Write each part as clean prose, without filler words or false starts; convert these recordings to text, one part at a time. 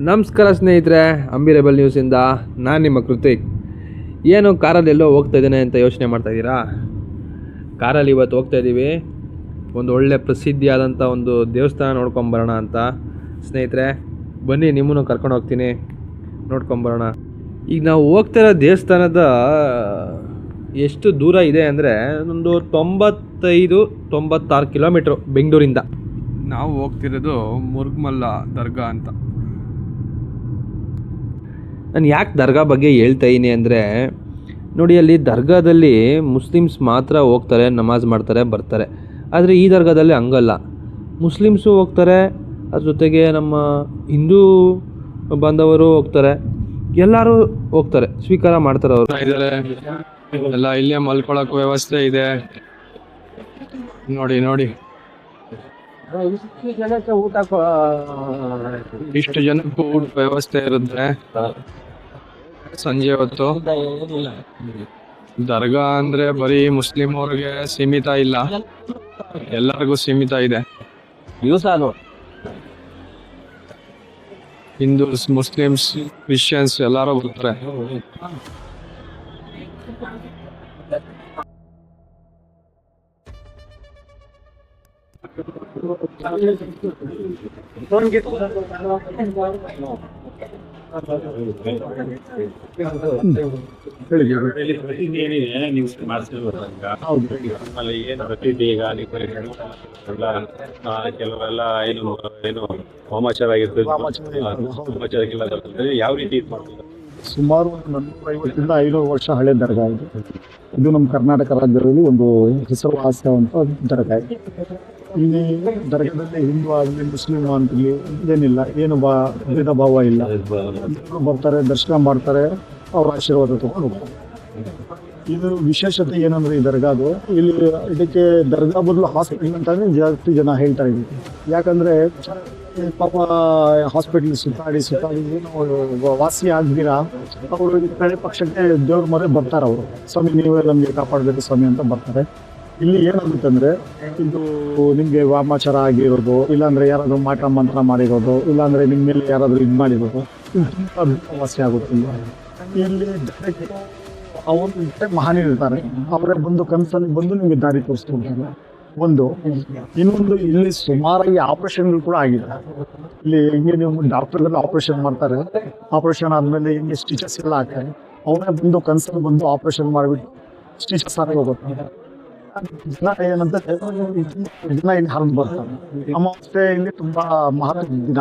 ನಮಸ್ಕಾರ ಸ್ನೇಹಿತರೆ, ಅಂಬಿರೇಬಲ್ ನ್ಯೂಸಿಂದ ನಾನು ನಿಮ್ಮ ಕೃತಿಕ್. ಏನು ಕಾರಲ್ಲಿ ಎಲ್ಲೋ ಹೋಗ್ತಾ ಇದ್ದೇನೆ ಅಂತ ಯೋಚನೆ ಮಾಡ್ತಾಯಿದ್ದೀರಾ? ಕಾರಲ್ಲಿ ಇವತ್ತು ಹೋಗ್ತಾ ಇದ್ದೀವಿ, ಒಂದು ಒಳ್ಳೆ ಪ್ರಸಿದ್ಧಿಯಾದಂಥ ಒಂದು ದೇವಸ್ಥಾನ ನೋಡ್ಕೊಂಬರೋಣ ಅಂತ. ಸ್ನೇಹಿತರೆ ಬನ್ನಿ, ನಿಮ್ಮನ್ನು ಕರ್ಕೊಂಡು ಹೋಗ್ತೀನಿ, ನೋಡ್ಕೊಂಬರೋಣ. ಈಗ ನಾವು ಹೋಗ್ತಿರೋ ದೇವಸ್ಥಾನದ ಎಷ್ಟು ದೂರ ಇದೆ ಅಂದರೆ ಒಂದು 95-96 ಕಿಲೋಮೀಟ್ರು ಬೆಂಗಳೂರಿಂದ. ನಾವು ಹೋಗ್ತಿರೋದು ಮುರುಗಮಲ್ಲ ದರ್ಗಾ ಅಂತ. ನಾನು ಯಾಕೆ ದರ್ಗಾ ಬಗ್ಗೆ ಹೇಳ್ತಾ ಇದ್ದೀನಿ ಅಂದರೆ, ನೋಡಿ, ಅಲ್ಲಿ ದರ್ಗಾದಲ್ಲಿ ಮುಸ್ಲಿಮ್ಸ್ ಮಾತ್ರ ಹೋಗ್ತಾರೆ, ನಮಾಜ್ ಮಾಡ್ತಾರೆ, ಬರ್ತಾರೆ. ಆದರೆ ಈ ದರ್ಗಾದಲ್ಲಿ ಹಂಗಲ್ಲ, ಮುಸ್ಲಿಮ್ಸು ಹೋಗ್ತಾರೆ, ಅದ್ರ ಜೊತೆಗೆ ನಮ್ಮ ಹಿಂದೂ ಬಾಂಧವರು ಹೋಗ್ತಾರೆ, ಎಲ್ಲರೂ ಹೋಗ್ತಾರೆ, ಸ್ವೀಕಾರ ಮಾಡ್ತಾರೆ. ಅವರು ಎಲ್ಲ ಇಲ್ಲೇ ಮಲ್ಕೊಳ್ಳೋಕೆ ವ್ಯವಸ್ಥೆ ಇದೆ. ನೋಡಿ ನೋಡಿ, ಇಷ್ಟು ಜನಕ್ಕೂ ಊಟ ವ್ಯವಸ್ಥೆ ಇರುತ್ತೆ. ಸಂಜೆ ಹೊತ್ತು ದರ್ಗಾ ಅಂದ್ರೆ ಬರೀ ಮುಸ್ಲಿಂ ಅವ್ರಿಗೆ ಸೀಮಿತ ಇಲ್ಲ, ಎಲ್ಲರಿಗೂ ಸೀಮಿತ ಇದೆ. ಹಿಂದೂಸ್, ಮುಸ್ಲಿಮ್ಸ್, ಕ್ರಿಶ್ಚಿಯನ್ಸ್ ಎಲ್ಲರೂ ಬರ್ತಾರೆ. ಕೆಲವರೆಲ್ಲ ಏನು ವಾಮಾಚಾರ ಆಗಿರ್ತದೆ, ಯಾವ ರೀತಿ ಇದು ಮಾಡ್ತಾರೆ? ಸುಮಾರು 450-500 ವರ್ಷ ಹಳೆ ದರ್ಗಾ ಇದು ನಮ್ಮ ಕರ್ನಾಟಕ ರಾಜ್ಯದಲ್ಲಿ ಒಂದು ಹೆಸರುವಾಸಿಯಾದಂಥ ದರ್ಗಾ ಇದೆ. ಇಲ್ಲಿ ದರ್ಗಾದಲ್ಲಿ ಹಿಂದೂ ಆಗಲಿ ಮುಸ್ಲಿಂ ಅಂತಲಿ ಏನಿಲ್ಲ, ಏನು ಭೇದ ಭಾವ ಇಲ್ಲ. ಬರ್ತಾರೆ, ದರ್ಶನ ಮಾಡ್ತಾರೆ, ಅವ್ರ ಆಶೀರ್ವಾದ ತಗೊಂಡು ಹೋಗ್ತಾರೆ. ಇದು ವಿಶೇಷತೆ ಏನಂದ್ರೆ ಈ ದರ್ಗಾದು, ಇಲ್ಲಿ ಇದಕ್ಕೆ ದರ್ಗಾ ಬದಲು ಹಾಸ್ಪಿಟಲ್ ಅಂತಾನೆ ಜಾಸ್ತಿ ಜನ ಹೇಳ್ತಾ ಇದ್ದೀವಿ. ಯಾಕಂದ್ರೆ ಪಾಪ ಹಾಸ್ಪಿಟಲ್ ಸುತ್ತಾಡಿ ನಾವು ವಾಸಿ ಆಗ್ದಿರಾ ಅವರು ಕಡೆ ಪಕ್ಷಕ್ಕೆ ದೇವ್ರ ಮರೆ ಬರ್ತಾರೆ. ಅವರು ಸ್ವಾಮಿ ನೀವೇ ನಮಗೆ ಕಾಪಾಡಬೇಕು ಸ್ವಾಮಿ ಅಂತ ಬರ್ತಾರೆ. ಇಲ್ಲಿ ಏನಾಗುತ್ತೆ ಅಂದರೆ, ಇದು ನಿಮಗೆ ವಾಮಾಚಾರ ಆಗಿರೋದು, ಇಲ್ಲಾಂದರೆ ಯಾರಾದರೂ ಮಾಟ ಮಂತ್ರ ಮಾಡಿರೋದು, ಇಲ್ಲಾಂದರೆ ನಿಮ್ಮ ಮೇಲೆ ಯಾರಾದರೂ ಇದು ಮಾಡಿರೋದು, ತುಂಬ ವಾಸಿ ಆಗುತ್ತೆ. ಇಲ್ಲಿ ಅವರು ಮಹಾನಿರ್ತಾರೆ, ಅವರೇ ಬಂದು ಕನಸಲ್ಲಿ ಬಂದು ನಿಮಗೆ ದಾರಿ ತೋರಿಸ್ಕೊಡ್ತಾರೆ. ಇನ್ನೊಂದು ಇಲ್ಲಿ ಸುಮಾರಾಗಿ ಆಪರೇಷನ್ಗಳು ಕೂಡ ಆಗಿದೆ. ಇಲ್ಲಿ ಹೆಂಗೆ ನೀವು ಡಾಕ್ಟರ್ಗಳು ಆಪರೇಷನ್ ಮಾಡ್ತಾರೆ, ಆಪರೇಷನ್ ಆದಮೇಲೆ ಹಿಂಗೆ ಸ್ಟಿಚಸ್ ಎಲ್ಲ ಹಾಕ್ತಾರೆ, ಅವರೇ ಬಂದು ಕನಸಲ್ಲಿ ಬಂದು ಆಪರೇಷನ್ ಮಾಡಿಬಿಟ್ಟು ಸ್ಟಿಚಸ್ ಹಾಕಿ ಹೋಗುತ್ತೆ. ಜನ ಏನಂತ ಜನ ಇಲ್ಲಿ ಹರಿದು ಬರ್ತಾರೆ. ಅಮಾವಾಸ್ಯೆ ಇಲ್ಲಿ ತುಂಬ ಮಹತ್ವದ ದಿನ.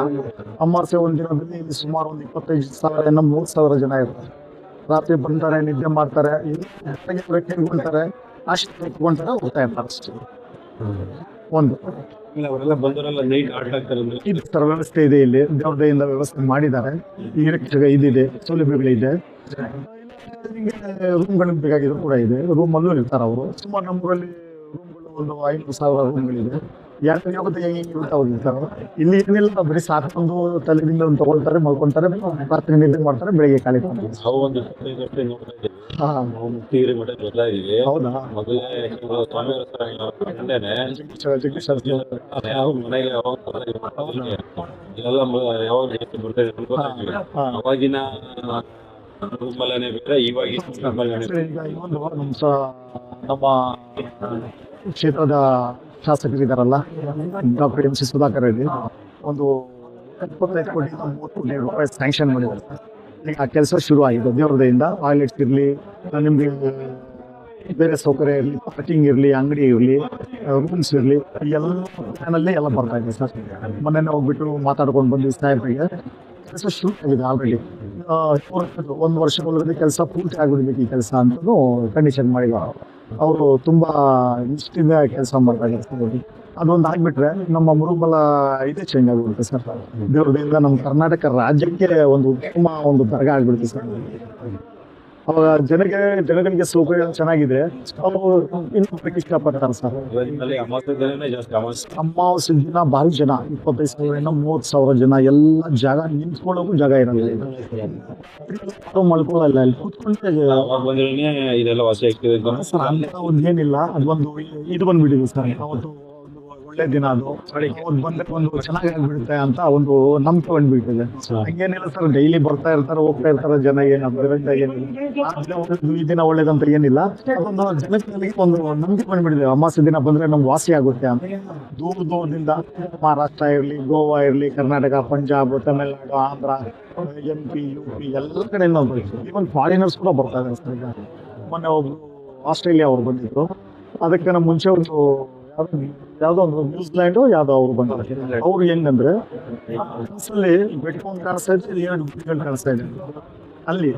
ಅಮಾವಾಸ್ಯೆ ಒಂದು ದಿನದಲ್ಲಿ ಇಲ್ಲಿ ಸುಮಾರು ಒಂದು 25,000-30,000 ಜನ ಇರ್ತಾರೆ. ರಾತ್ರಿ ಬರ್ತಾರೆ, ನಿದ್ದೆ ಮಾಡ್ತಾರೆ, ಕೇಳ್ಕೊಳ್ತಾರೆ, ಆಶೀರ್ವಾದ ತಗೊಂತಾರೆ, ಹೋಗ್ತಾ ಇರ್ತಾರೆ ಅಷ್ಟೇ. ಅವರೆಲ್ಲ ಬಂದವರೆಲ್ಲ ನೈಟ್ ಆಟ ಆಗ್ತಾರೆ. ಈ ಥರ ವ್ಯವಸ್ಥೆ ಇದೆ ಇಲ್ಲಿ, ದೇವ್ರದಿಂದ ವ್ಯವಸ್ಥೆ ಮಾಡಿದ್ದಾರೆ. ನೀರಿನ ಇದಿದೆ, ಸೌಲಭ್ಯಗಳಿದೆ. ರೂಮ್ಗಳು ಬೇಕಾಗಿದ್ರು ಕೂಡ ಇದೆ, ರೂಮಲ್ಲೂ ಇರ್ತಾರೆ ಅವರು. ಸುಮಾರು ನಮ್ಮೂರಲ್ಲಿ ರೂಮ್ಗಳು ಒಂದು 500,000 ರೂಮ್ಗಳಿದೆ. ಯಾರು ಯಾವತ್ತು ಹೆಂಗೆ ಹೋಗಿರ್ತಾರೆ. ಇಲ್ಲಿ ಏನಿಲ್ಲ, ಬರೀ ಸಾಕೊಂಡು ತಲೆದಿಂದ ಒಂದು ತಗೊಳ್ತಾರೆ, ಮಲ್ಕೊಳ್ತಾರೆ, ರಾತ್ರಿ ನಿದ್ದೆ ಮಾಡ್ತಾರೆ, ಬೆಳಿಗ್ಗೆ ಖಾಲಿ ಮಾಡ್ತಾರೆ. ಹೌದಾ? ಅವಾಗಿನ ನಮ್ಮ ಕ್ಷೇತ್ರದ ಶಾಸಕರಿದ್ದಾರಲ್ಲ, doctor M C Sudhakar Reddy, ಒಂದು 25 ಕೋಟಿ 30 ಕೋಟಿ ರೂಪಾಯಿ ಸ್ಯಾಂಕ್ಷನ್ ಮಾಡಿದ್ದಾರೆ. ಈಗ ಆ ಕೆಲಸ ಶುರು ಆಗಿದೆ. ದೇವ್ರದಿಂದ ಟಾಯ್ಲೆಟ್ಸ್ ಇರಲಿ, ನಿಮಗೆ ಬೇರೆ ಸೌಕರ್ಯ ಇರಲಿ, ಪಾರ್ಕಿಂಗ್ ಇರಲಿ, ಅಂಗಡಿ ಇರಲಿ, ರೂಮ್ಸ್ ಇರಲಿ, ಎಲ್ಲ ಪ್ಲಾನಲ್ಲಿ ಎಲ್ಲ ಬರ್ತಾ ಇದೆ ಸರ್. ಮೊನ್ನೆ ಹೋಗ್ಬಿಟ್ಟು ಮಾತಾಡ್ಕೊಂಡು ಬಂದು ಸಾಹೇಬ್ರಿಗೆ ಕೆಲಸ ಶುರು ಆಗಿದೆ ಆಲ್ರೆಡಿ. 1 ವರ್ಷದೊಳಗಡೆ ಕೆಲಸ ಪೂರ್ತಿ ಆಗಿಬಿಡ್ಬೇಕು ಈ ಕೆಲಸ ಅಂತಲೂ ಕಂಡೀಷನ್ ಮಾಡಿದ್ದಾರೆ. ಅವರು ತುಂಬ ಇಷ್ಟಿಂದ ಕೆಲಸ ಮಾಡ್ತಾ ಇದ್ದಾರೆ. ಅದೊಂದು ಆಗಿಬಿಟ್ರೆ ನಮ್ಮ ಮುರುಗಮಲ ಇದೇ ಚೇಂಜ್ ಆಗಿಬಿಡುತ್ತೆ ಸರ್. ದೇವ್ರದಿಂದ ನಮ್ಮ ಕರ್ನಾಟಕ ರಾಜ್ಯಕ್ಕೆ ಒಂದು ಉತ್ತಮ ಒಂದು ದರ್ಗಾ ಆಗಿಬಿಡುತ್ತೆ ಸರ್. ಅವಾಗ ಜನಗಳಿಗೆ ಸೌಕರ್ಯ ಚೆನ್ನಾಗಿದೆ, ಅವರು ಇನ್ನೂ ಇಷ್ಟಪಡ್ತಾರೆ ಸರ್. ಅಮಾವಾಸ್ಯೆ ದಿನ ಭಾರಿ ಜನ, 25,000-30,000 ಜನ. ಎಲ್ಲ ಜಾಗ ನಿಂತ್ಕೊಳ್ಳೋಕು ಜಾಗ ಇರಲ್ಲ, ಮಲ್ಕೊಳ್ಳಲ್ಲ, ಇಲ್ಲಿ ಕೂತ್ಕೊಂಡೆ ಇದೆಲ್ಲ ವಾಸಿ ಆಗ್ತದೆ ಸರ್. ಅಂತ ಒಂದು ಏನಿಲ್ಲ, ಅದೊಂದು ಇದು ಬಂದ್ಬಿಟ್ಟಿದೆ ಸರ್. ಅವತ್ತು ಒಳ್ಳೆ ಒಳ್ಳೆ ದಿನ ಅದು ಅವ್ರು ಬಂದ್ರೆ ಒಂದು ಚೆನ್ನಾಗಿ ಆಗ್ಬಿಡುತ್ತೆ ಅಂತ ಒಂದು ನಂಬಿಕೆ ಬಂದ್ಬಿಟ್ಟಿದೆ. ಹಂಗೇನಿಲ್ಲ ಸರ್, ಡೈಲಿ ಬರ್ತಾ ಇರ್ತಾರೆ ಹೋಗ್ತಾ ಇರ್ತಾರೆ ಜನ, ಏನಿಲ್ಲ ಈ ದಿನ ಒಳ್ಳೇದಂತ ಏನಿಲ್ಲ. ಅದೊಂದು ಜನಕ್ಕೆ ಒಂದು ನಂಬಿಕೆ ಬಂದ್ಬಿಟ್ಟಿದೆ, ಅಮಾವಾಸ್ಯೆ ದಿನ ಬಂದ್ರೆ ನಮ್ಗೆ ವಾಸಿ ಆಗುತ್ತೆ ಅಂತ. ದೂರ ದೂರದಿಂದ ಮಹಾರಾಷ್ಟ್ರ ಇರಲಿ, ಗೋವಾ ಇರಲಿ, ಕರ್ನಾಟಕ, ಪಂಜಾಬ್, ತಮಿಳ್ನಾಡು, ಆಂಧ್ರ, MP, UP ಎಲ್ಲ ಕಡೆಯಿಂದ ಈವನ್ ಫಾರಿನರ್ಸ್ ಕೂಡ ಬರ್ತಾ ಇದ್ದಾರೆ ಸರ್. ಈಗ ಮೊನ್ನೆ ಒಬ್ರು ಆಸ್ಟ್ರೇಲಿಯಾ ಅವ್ರು ಬಂದಿದ್ರು, ಅದಕ್ಕೆ ನಮ್ಮ ಮುಂಚೆ ಒಂದು ಯಾವುದೋ ಒಂದು ನ್ಯೂಜಿಲ್ಯಾಂಡು ಯಾವುದೋ ಅವ್ರು ಬಂದಿದ್ದಾರೆ. ಅವ್ರು ಹೆಂಗಂದ್ರೆ ಬಸ್ಸಲ್ಲಿ ಬೆಟ್ಕೊಂಡು ಕಾಣಿಸ್ತಾ ಇದ್ರೆ 2 ಬೆಟ್ಗಳು ಕಾಣಿಸ್ತಾ ಇದೆ ಅಲ್ಲಿ.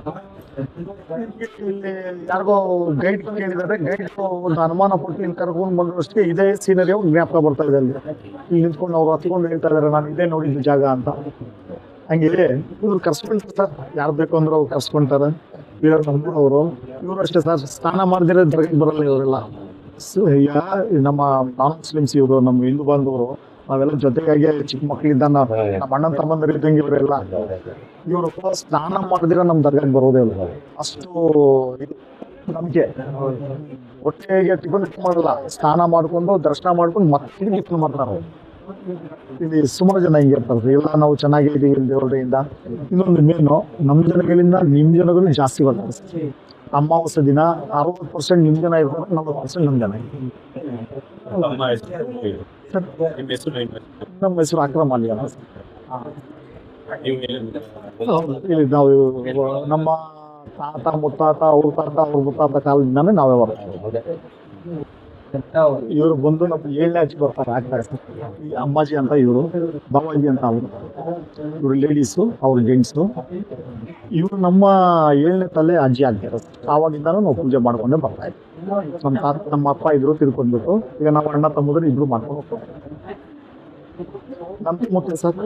ಇಲ್ಲಿ ಯಾರಿಗೋ ಗೈಡ್ ಕೇಳಿದ್ದಾರೆ, ಗೈಡ್ ಒಂದು ಅನುಮಾನ ಪಟ್ಟು ಇಲ್ಲಿ ಕರ್ಕೊಂಡು ಬಂದ್ರು ಅಷ್ಟೇ ಇದೇ ಸೀನರಿ ಅವ್ರು ಜ್ಞಾಪಕ ಬರ್ತಾ ಇದೆ. ಅಲ್ಲಿ ಇಲ್ಲಿ ನಿಂತ್ಕೊಂಡು ಅವ್ರು ಹತ್ಕೊಂಡು ಹೇಳ್ತಾ ಇದಾರೆ ನಾನು ಇದೇ ನೋಡಿದ್ದು ಜಾಗ ಅಂತ. ಹಂಗೆ ಇವ್ರು ಕರ್ಸ್ಕೊಂತಾರೆ ಸರ್, ಯಾರು ಬೇಕು ಅಂದ್ರೆ ಅವ್ರು ಕರ್ಸ್ಕೊಂತಾರೆ. ಅವರು ಇವರು ಅಷ್ಟೇ ಸರ್, ಸ್ನಾನ ಮಾಡಿದ್ರೆ ದರ್ಗಕ್ಕೆ ಬರಲ್ಲ ಇವರೆಲ್ಲ. ನಮ್ಮ ನಾನ್ ಮುಸ್ಲಿಮ್ಸ್ ಇವರು, ನಮ್ಮ ಹಿಂದೂ ಬಾಂಧವರು, ನಾವೆಲ್ಲ ಜೊತೆಗಾಗಿ ಚಿಕ್ಕ ಮಕ್ಕಳಿದ್ದ ನಮ್ಮ ಅಣ್ಣನ ತಮ್ಮಂದಿರು ಇದ್ದಂಗೆ ಇವರೆಲ್ಲ. ಇವರು ಸ್ನಾನ ಮಾಡಿದ್ರೆ ನಮ್ಮ ದರ್ಗಾಕ್ಕೆ ಬರೋದೇ ಇಲ್ಲ, ಅಷ್ಟು ನಮ್ಗೆ ಹೊಟ್ಟೆಗೆ ಟಿಫನ್ ಮಾಡಲ್ಲ. ಸ್ನಾನ ಮಾಡ್ಕೊಂಡು ದರ್ಶನ ಮಾಡ್ಕೊಂಡು ಮತ್ತೆ ಟಿಫನ್ ಮಾಡ್ತಾರೆ. ಇಲ್ಲಿ ಸುಮಾರು ಜನ ಹಿಂಗೆ ಇರ್ತಾರೆ ಎಲ್ಲ. ನಾವು ಚೆನ್ನಾಗಿದ್ದೀವಿ ಇಲ್ಲಿ ದೇವರಿಂದ. ಇನ್ನೊಂದು ಮೇನು, ನಮ್ಮ ಜನಗಳಿಂದ ನಿಮ್ಮ ಜನಗಳು ಜಾಸ್ತಿ ಬರ್ತಾರೆ. ಅಮಾವಾಸ್ಯೆ ದಿನ 60% ನಿಮ್ಮ ಜನ ಇರ್ತಾರೆ, 40% ನಮ್ಮ ಜನ. ನಮ್ಮ ಹೆಸರು ಅಕ್ರಮ್ ಅಲಿ ಅಂತ. ಇಲ್ಲಿ ನಾವು ನಮ್ಮ ತಾತ ಮುತ್ತಾತ ಅವ್ರ ತಾತ ಅವ್ರ ಮುತ್ತಾತ ಕಾಲದಿಂದಾನೇ ನಾವೇ ಬರ್ತೀವಿ. ಇವರು ಬಂದು ನಮ್ಮ 7ನೇ ಅಜ್ಜಿ ಬರ್ತಾರೆ ಆಗ್ತಾರೆ. ಈ ಅಮ್ಮಾಜಿ ಅಂತ ಇವರು, ಬಾವಾಜಿ ಅಂತ ಅವರು. ಇವರು ಲೇಡೀಸು, ಅವ್ರು ಜೆಂಟ್ಸು. ಇವರು ನಮ್ಮ 7ನೇ ತಲೆ ಅಜ್ಜಿ ಆಗ್ತಾರೆ. ಆವಾಗಿಂದಾನು ನಾವು ಪೂಜೆ ಮಾಡ್ಕೊಂಡೆ ಬರ್ತಾ ಇದ್ವಿ. ನಮ್ಮ ತಾತ ನಮ್ಮ ಅಪ್ಪ ಇದ್ರು ತಿರ್ಕೊಂಡ್ಬಿಟ್ಟು, ಈಗ ನಾವು ಅಣ್ಣ ತಮ್ಮದ್ರು ಇಬ್ರು ಮಾಡ್ಕೊಂಡು ಹೋಗ್ತೀವಿ. ನಮ್ಮ ಮುಖ್ಯ ಸರ್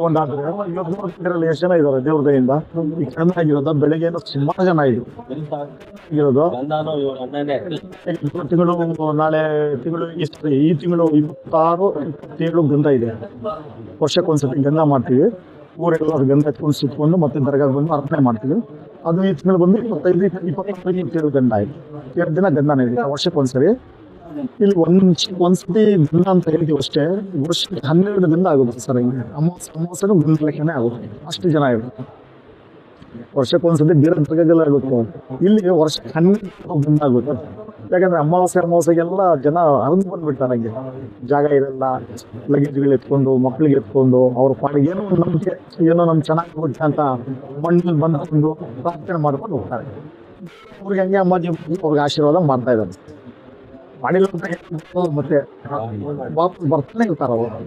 ಒಂದಾದ್ರೆ ಇವತ್ತು ಎಷ್ಟು ಜನ ಇದ್ದಾರೆ ದೇವ್ರ ದಯಿಂದ. ಈ ಕಡಿಮೆ ಆಗಿರೋದು ಬೆಳಗ್ಗೆ ಸುಮಾರು ಜನ ಇರೋದು. ತಿಂಗಳು ನಾಳೆ ತಿಂಗಳು ಈ ತಿಂಗಳು 26-27 ಗಂಧ ಇದೆ. ವರ್ಷಕ್ಕೊಂದ್ಸತಿ ಗಂಧ ಮಾಡ್ತೀವಿ. ಊರೆಲ್ಲ ಗಂಧ ಎತ್ಕೊಂಡು ಸುತ್ಕೊಂಡು ಮತ್ತೆ ದರ್ಗಾಗೆ ಬಂದು ಅರ್ಪಣೆ ಮಾಡ್ತೀವಿ. ಅದು ಈ ತಿಂಗಳು ಬಂದು 25-27 ಗಂಧ ಆಯ್ತು. 2 ದಿನ ಗಂಧನೇ ಇದೆ ವರ್ಷಕ್ಕೊಂದ್ಸರಿ. ಇಲ್ಲಿ ಒಂದ್ಸತಿ ಗಂಧ ಅಂತ ಹೇಳ್ತೀವಿ ಅಷ್ಟೇ. ವರ್ಷಕ್ಕೆ 12 ಗಂಧ ಆಗುತ್ತೆ ಸರ್. ಹಿಂಗೆ ಅಮಾವಾಸ್ಯೆನೂ ಗಂಧ ಲೆಕ್ಕನೇ ಆಗುತ್ತೆ, ಅಷ್ಟು ಜನ ಇರುತ್ತೆ. ವರ್ಷಕ್ಕೊಂದ್ಸತಿ ಬೇರೆ ದರ್ಗಾಗೆಲ್ಲ ಆಗುತ್ತೆ. ಇಲ್ಲಿ ವರ್ಷಕ್ಕೆ 12 ಗಂಧ ಆಗುತ್ತೆ. ಯಾಕಂದ್ರೆ ಅಮಾವಾಸ್ಯೆಗೆಲ್ಲ ಜನ ಹರಿದು ಬಂದ್ಬಿಡ್ತಾರೆ. ಹಂಗೆ ಜಾಗ ಇರಲ್ಲ, ಲಗೇಜ್ಗಳು ಎತ್ಕೊಂಡು, ಮಕ್ಳಿಗೆ ಎತ್ಕೊಂಡು, ಅವ್ರ ಪಾಡಿಗೆ ಏನೋ ಒಂದು ನಂಬಿಕೆ, ಏನೋ ನಮ್ಗೆ ಚೆನ್ನಾಗಿ ಹೋಗುತ್ತೆ ಅಂತ ಮಣ್ಣಲ್ಲಿ ಬಂದ್ಕೊಂಡು ಪ್ರಾರ್ಥನೆ ಮಾಡ್ಕೊಂಡು ಹೋಗ್ತಾರೆ. ಅವ್ರಿಗೆ ಹಂಗೆ ಅಮ್ಮಾಜಿ ಅವ್ರಿಗೆ ಆಶೀರ್ವಾದ ಮಾಡ್ತಾ ಇದ್ದಾರೆ. ಮಾಡಿಲ್ಲ ಮತ್ತೆ ವಾಪಸ್ ಬರ್ತಾನೆ ಇರ್ತಾರ ಅವರು.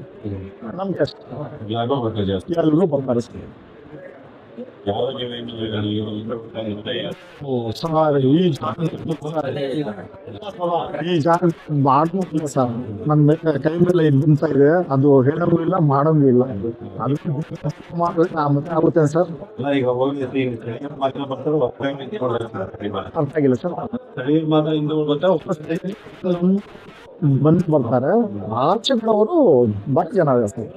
ನಮ್ಗೆ ಅಷ್ಟೇ ಎಲ್ಲರೂ ಬರ್ತಾರೆ. ಈ ಜಾಗ ಮಾಡೋದಿಲ್ಲ ಸರ್, ನನ್ನ ಕೈ ಮೇಲೆ ನಿಂತ ಇದೆ. ಅದು ಹೇಳೋದು ಇಲ್ಲ, ಮಾಡೋದು ಇಲ್ಲ. ಮತ್ತೆ ಆಗುತ್ತೆ ಸರ್. ಅರ್ಥ ಆಗಿಲ್ಲ ಸರ್. ಬಂದು ಬರ್ತಾರೆ. ಆಚೆಗಳವರು ಬಾಕಿ ಜನ ಸರ್.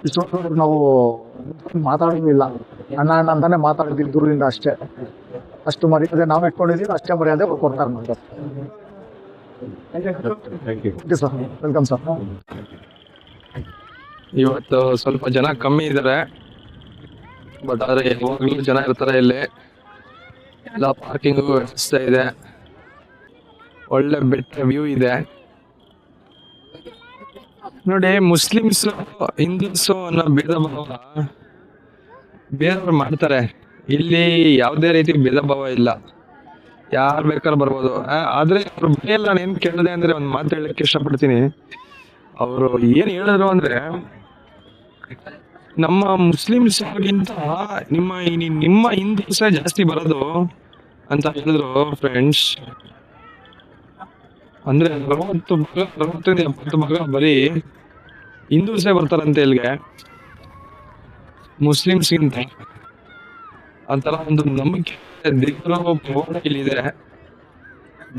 ಇಷ್ಟೊಂದು ನಾವು ಮಾತಾಡೋದಿಲ್ಲ, ಅಣ್ಣ ಅಣ್ಣ ಅಂತಾನೆ ಮಾತಾಡ್ತೀವಿ ದೂರದಿಂದ ಅಷ್ಟೇ. ಅಷ್ಟು ಮರ್ಯಾದೆ ನಾವು ಇಟ್ಕೊಂಡಿದ್ದೀವಿ, ಅಷ್ಟೇ ಮರ್ಯಾದೆ ಕೊಡ್ತಾರೆ ನಮ್ಗೆ. Okay sir, welcome sir. ಇವತ್ತು ಸ್ವಲ್ಪ ಜನ ಕಮ್ಮಿ ಇದ್ದಾರೆ, ಬಟ್ ಆದರೆ ಯಾವಾಗಲೂ ಜನ ಇರ್ತಾರೆ. ಇಲ್ಲಿ ಎಲ್ಲ ಪಾರ್ಕಿಂಗು ವ್ಯವಸ್ಥೆ ಇದೆ, ಒಳ್ಳೆ ಬೆಟ್ಟ ವ್ಯೂ ಇದೆ ನೋಡಿ. ಮುಸ್ಲಿಮ್ಸು ಹಿಂದೂಸು ಅನ್ನೋ ಭೇದ ಭಾವ ಬೇರೆಯವ್ರು ಮಾಡ್ತಾರೆ. ಇಲ್ಲಿ ಯಾವುದೇ ರೀತಿ ಭೇದ ಭಾವ ಇಲ್ಲ, ಯಾರು ಬೇಕಾದ್ರೂ ಬರ್ಬೋದು. ಆದರೆ ಅವ್ರ ಮನೆಯಲ್ಲಿ ನಾನು ಏನು ಕೇಳಿದೆ ಅಂದರೆ, ಒಂದು ಮಾತು ಹೇಳಕ್ಕೆ ಇಷ್ಟಪಡ್ತೀನಿ. ಅವರು ಏನು ಹೇಳಿದ್ರು ಅಂದರೆ, ನಮ್ಮ ಮುಸ್ಲಿಮ್ಸ್ಗಿಂತ ನಿಮ್ಮ ಹಿಂದೂಸೇ ಜಾಸ್ತಿ ಬರೋದು ಅಂತ ಹೇಳಿದ್ರು ಫ್ರೆಂಡ್ಸ್. ಅಂದರೆ 60-70 ಭಾಗ ಬರೀ ಹಿಂದೂಸೇ ಬರ್ತಾರಂತೆ ಇಲ್ಲಿಗೆ, ಮುಸ್ಲಿಮ್ಸ್ಗಿಂತ. ಅಂತರ ಒಂದು ನಂಬಿಕೆ ದೇವರ ಇಲ್ಲಿದೆ.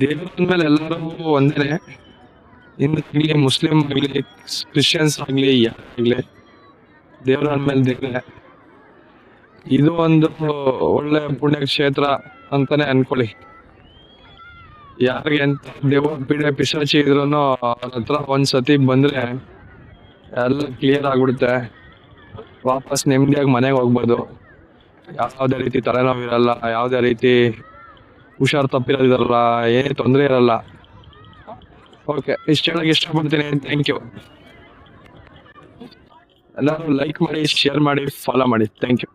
ದೇವರ ಮೇಲೆ ಎಲ್ಲರೂ ಒಂದೇ, ಹಿಂದೂ ಆಗಲಿ, ಮುಸ್ಲಿಂ ಆಗಲಿ, ಕ್ರಿಶ್ಚಿಯನ್ಸ್ ಆಗಲಿ, ಯಾರಾಗಲಿ ದೇವರ ಮೇಲೆ ದೇವರೇ. ಇದು ಒಂದು ಒಳ್ಳೆ ಪುಣ್ಯಕ್ಷೇತ್ರ ಅಂತಾನೆ ಅನ್ಕೊಳ್ಳಿ. ಯಾರಿಗೆ ಅಂತ ದೇವ್ರ ಪೀಡೆ ಪಿಶಾಚಿ ಇದ್ರು ಅವ್ರ ಹತ್ರ ಒಂದ್ಸತಿ ಬಂದ್ರೆ ಎಲ್ಲ ಕ್ಲಿಯರ್ ಆಗ್ಬಿಡುತ್ತೆ. ವಾಪಸ್ ನೆಮ್ಮದಿಯಾಗಿ ಮನೆಗೆ ಹೋಗ್ಬೋದು. ಯಾವುದೇ ರೀತಿ ತಲೆನೋವಿರಲ್ಲ, ಯಾವುದೇ ರೀತಿ ಹುಷಾರು ತಪ್ಪಿರೋದಿರಲ್ಲ, ಏನೇ ತೊಂದರೆ ಇರಲ್ಲ. ಓಕೆ, ಇಷ್ಟು ಹೇಳಕ್ಕೆ ಇಷ್ಟಪಡ್ತೀನಿ. Thank you. ಎಲ್ಲರೂ ಲೈಕ್ ಮಾಡಿ, ಶೇರ್ ಮಾಡಿ, ಫಾಲೋ ಮಾಡಿ. Thank you.